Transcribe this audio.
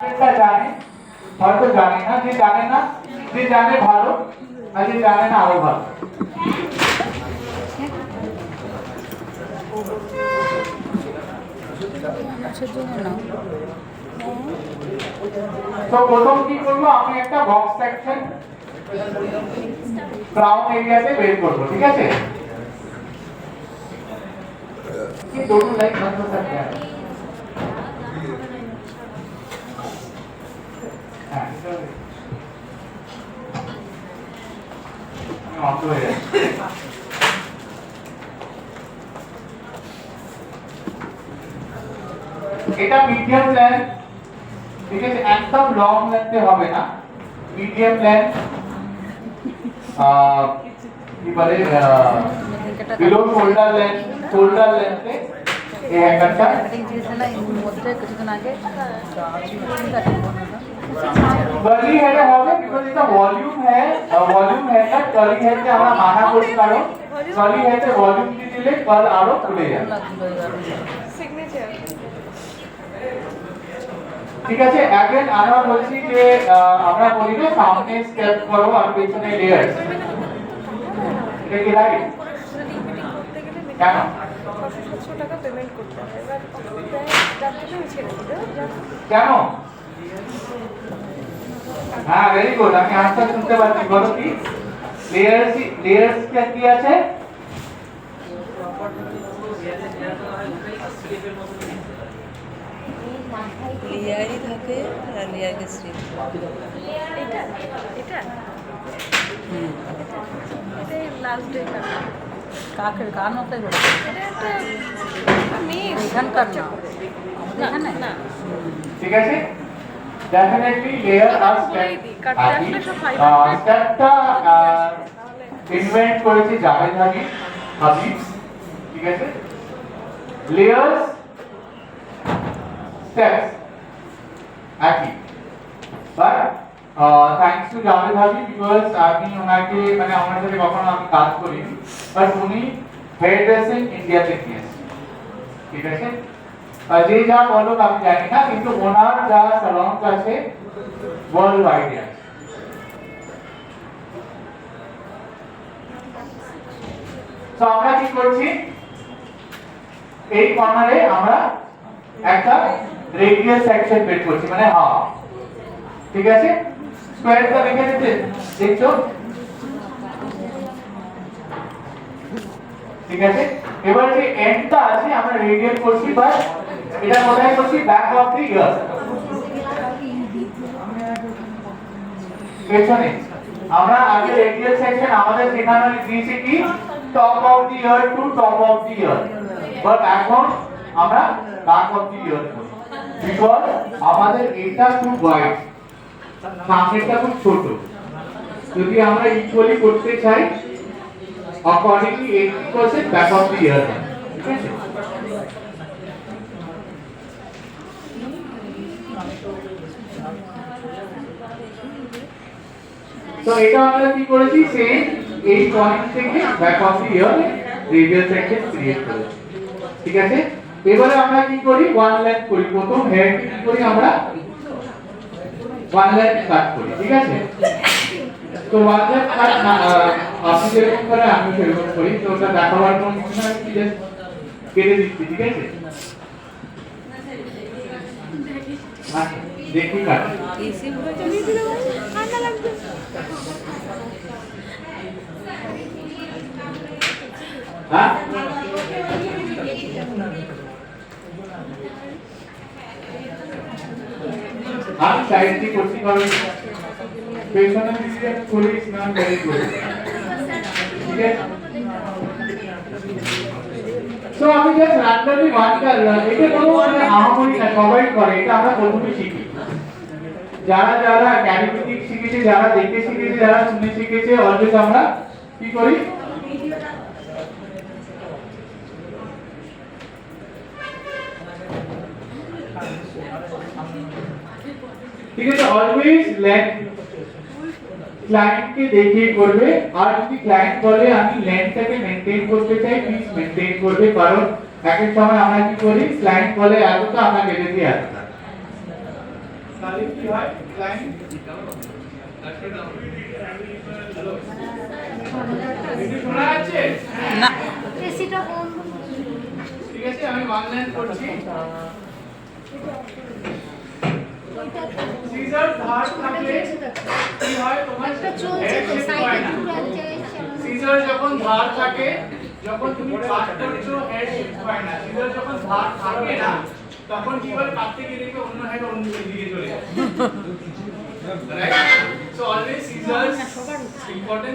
এটা জানে হয়তো জানে না, যে জানে না, যে জানে ভালো আর যে জানে না আরো ভালো। তো প্রথম কি করবো, আমি একটা বক্স সেকশন ক্রাউন এরিয়াতে বের করবো, ঠিক আছে? কি दोनों लाइक बंद हो सकते हैं। এটা মিডিয়াম প্ল্যান, ঠিক আছে? একদম লং লেন্থে হবে না, মিডিয়াম প্ল্যান, কি বলে বিলো শোল্ডার লেন্থে এই হ্যাঙ্গারটা कर्ली हेड হবে, বিকজ এটা ভলিউম হেড कर्ली हेड কে আমরা মানা করি, কারণ कर्ली हेड এ ভলিউম দিয়ে দিলে কার্ল আরো খুলে যাবে। সিগনেচার, ঠিক আছে? अगेन আমরা বলছি যে আমরা বলি না সামনে স্টেপ করো আর পেছনে লেয়ার, এটা কি রাইট? কেন 700 টাকা পেমেন্ট করতে হবে, এবার যাতে তুমি ছেড়ে দিও কেন? হ্যাঁ, ভেরি গুড, আমি আনসার শুনতে পাচ্ছি। বলো কি লেয়ার্স কি আছে? লেয়ারই থাকে আর লেয়ারকে স্ট্রিপ। এটা এটা এটাই লাস্ট ডে কাকের গান হতে গেলে এটা একটা মেয়ে এখানকার না এখানে না ঠিক আছে, ডেফিনেটলি লেয়ার আর স্টেপটা ইনভেন্ট করেছে জাভেদ হাবিব, ঠিক আছে? লেয়ার্স স্টেপস একই, but thanks to Javed Habib, because আমি ওনাকে মানে আমার সাথে কখনো আমি কাজ করিনি, বাট উনি হেয়ার ড্রেসিং ইন্ডিয়াতে নিয়েছে, ঠিক আছে? যে যা বলো আমি জানি না, কিন্তু ওনার যা সালন আছে ওয়ার্ল্ড ওয়াইড আছে। তো আমরা কি করছি, এই কর্নারে আমরা একটা রেডিয়াস সেকশন বের করছি, মানে হাফ, ঠিক আছে? স্কয়ারটা দেখে নিতে দেখছো, ঠিক আছে? এবার যে এন্ডটা আছে আমরা রেডিয়াল করছি, বাট এটা কোথায় করছি? ব্যাক অফ দি ইয়ার, পেছনে। আমরা আগে রেডিয়াল সেকশন আমাদের সেখানে দিয়েছি কি top of the year to top of the year, but এখন আমরা ব্যাক অফ দি ইয়ার করব, বিকজ আমাদের এটা খুব ওয়াইড, সামনেটা খুব ছোট। যদি আমরা ইকুয়ালি করতে চাই, accordingly 80% back of the ear, ঠিক আছে? তো এটা আমরা কি করেছি, সেম এই পয়েন্ট থেকে back of the year radial section create করেছি, ঠিক আছে? এবারে আমরা কি করি, ওয়ান লাইন করি। প্রথম হেড কি করি আমরা, ওয়ান লাইন কাট করি, ঠিক আছে? তো ওয়ান লাইন কাট আপনি যেরকম করে আমি সেরকম করি, তো ওটা দেখাবার কোনো কিছু না, আমি জাস্ট কেটে দিচ্ছি, ঠিক আছে? দেখি কাট এসি ঠান্ডা লাগবে। হ্যাঁ, আমি সাইড দিয়ে করছি, কারণ পেছনে দিকে করে স্নান করে করি, ঠিক আছে? সো আমি জাস্ট র্যান্ডমলি ওয়ান করলাম, এটা কোনো মানে আহামরি না, সবাই করে, এটা আমরা প্রথমে শিখি। যারা যারা ক্যালিগ্রাফি শিখেছে, যারা দেখে শিখেছে, যারা শুনে শিখেছে, অলওয়েজ আমরা কি করি, ঠিক আছে? অলওয়েজ ক্লায়েন্টকে দেখিয়ে করবে, আর যদি ক্লায়েন্ট বলে আমি লেন্থটাকে মেইনটেইন করতে চাই, প্লিজ মেইনটেইন করবে, কারণ এক এক সময় আমরা কি করি, ক্লায়েন্ট বলে এতটা আমরা কেটে দিই এতটা, তাহলে কি হয় লাইন শোনা যাচ্ছে না এসিটা বন্ধ ঠিক আছে আমি ওয়ান লাইন করছি সিজার ধার থাকলে কি হয় তোমার চলছে তো সাইডে পুরো এক জায়গায় সিজার যখন ধার থাকে যখন তুমি কাট করছো হেড শিফট হয় না সিজার যখন ধার থাকে না তখন কি হয় কাটতে গিয়ে দেখে অন্য হেড অন্য দিকে চলে যায় right so always scissors important